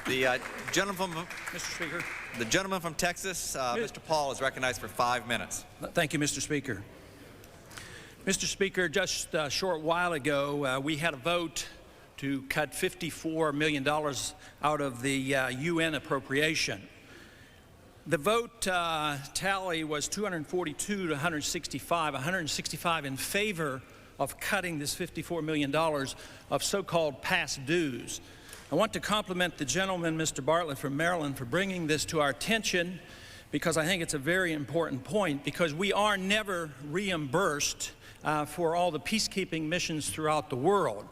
The gentleman from Mr. Speaker. the gentleman from Texas, Mr. Paul, is recognized for 5 minutes. Thank you, Mr. Speaker. Mr. Speaker, just a short while ago, we had a vote to cut $54 million out of the UN appropriation. The vote tally was 242 to 165 in favor of cutting this $54 million of so-called past dues. I want to compliment the gentleman, Mr. Bartlett from Maryland, for bringing this to our attention, because I think it's a very important point, because we are never reimbursed for all the peacekeeping missions throughout the world.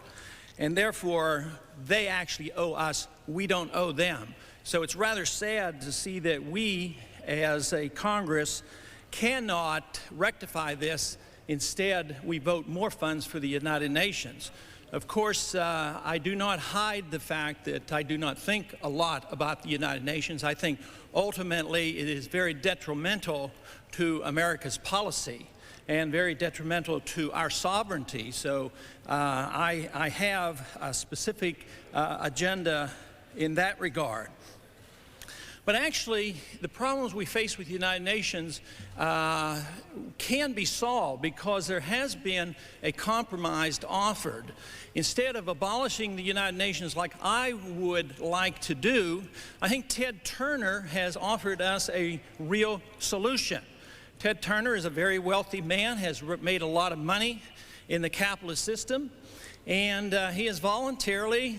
And therefore, they actually owe us, we don't owe them. So it's rather sad to see that we, as a Congress, cannot rectify this. Instead, we vote more funds for the United Nations. Of course, I do not hide the fact that I do not think a lot about the United Nations. I think ultimately it is very detrimental to America's policy and very detrimental to our sovereignty. So I have a specific agenda in that regard. But actually, the problems we face with the United Nations can be solved, because there has been a compromise offered. Instead of abolishing the United Nations like I would like to do, I think Ted Turner has offered us a real solution. Ted Turner is a very wealthy man, has made a lot of money in the capitalist system, and he has voluntarily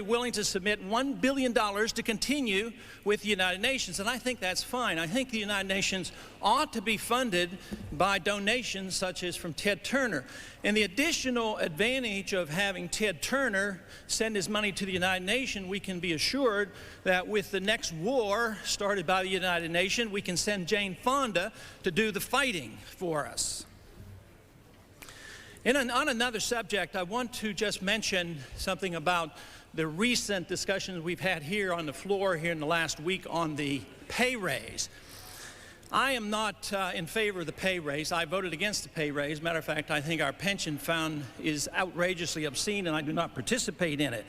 willing to submit $1 billion to continue with the United Nations, and I think that's fine. I think the United Nations ought to be funded by donations such as from Ted Turner. And the additional advantage of having Ted Turner send his money to the United Nations, we can be assured that with the next war started by the United Nations, we can send Jane Fonda to do the fighting for us. And on another subject, I want to just mention something about the recent discussions we've had here on the floor here in the last week on the pay raise. I am not in favor of the pay raise. I voted against the pay raise. Matter of fact, I think our pension fund is outrageously obscene, and I do not participate in it.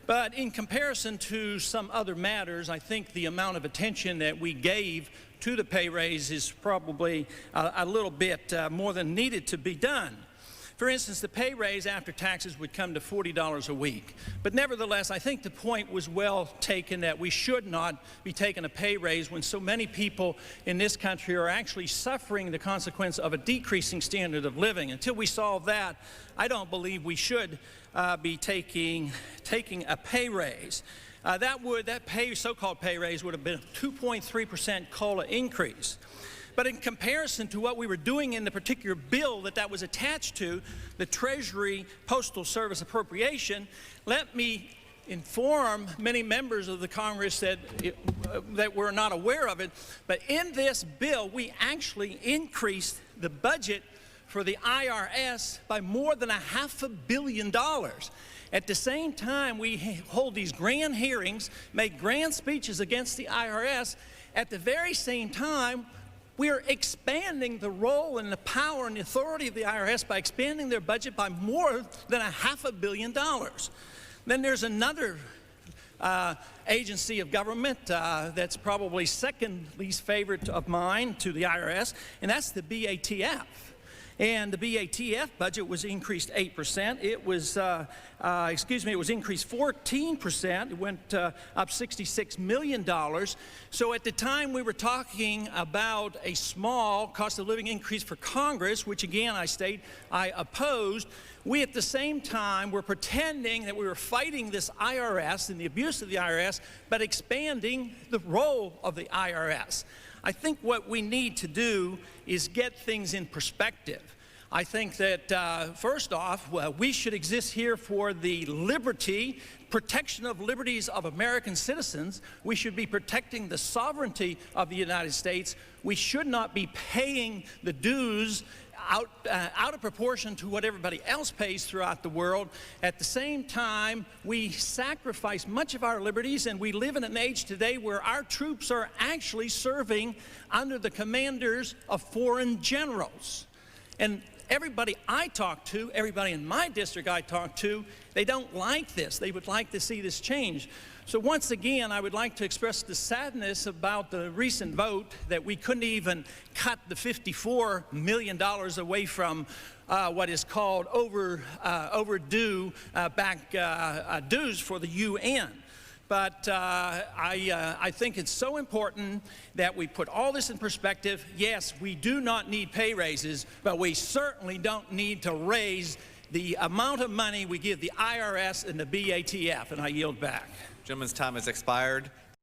But in comparison to some other matters, I think the amount of attention that we gave to the pay raise is probably a little bit more than needed to be done. For instance, the pay raise after taxes would come to $40 a week. But nevertheless, I think the point was well taken that we should not be taking a pay raise when so many people in this country are actually suffering the consequence of a decreasing standard of living. Until we solve that, I don't believe we should be taking a pay raise. That so-called pay raise would have been a 2.3% COLA increase. But in comparison to what we were doing in the particular bill that was attached to, the Treasury Postal Service appropriation, let me inform many members of the Congress that were not aware of it, but in this bill, we actually increased the budget for the IRS by more than $500 million. At the same time, we hold these grand hearings, make grand speeches against the IRS. At the very same time, we are expanding the role and the power and the authority of the IRS by expanding their budget by more than $500 million. Then there's another agency of government that's probably second least favorite of mine to the IRS, and that's the BATF. And the BATF budget was increased 8%. It was, it was increased 14%. It went up $66 million. So at the time we were talking about a small cost of living increase for Congress, which again I state I opposed, we at the same time were pretending that we were fighting this IRS and the abuse of the IRS, but expanding the role of the IRS. I think what we need to do is get things in perspective. I think that, first off, we should exist here for the protection of liberties of American citizens. We should be protecting the sovereignty of the United States. We should not be paying the dues out of proportion to what everybody else pays throughout the world. At the same time, we sacrifice much of our liberties, and we live in an age today where our troops are actually serving under the commanders of foreign generals. And everybody I talk to, everybody in my district I talk to, they don't like this. They would like to see this change. So once again, I would like to express the sadness about the recent vote that we couldn't even cut the $54 million away from what is called overdue dues for the UN. But I think it's so important that we put all this in perspective. Yes, we do not need pay raises, but we certainly don't need to raise the amount of money we give the IRS and the BATF. And I yield back. Gentleman's time has expired.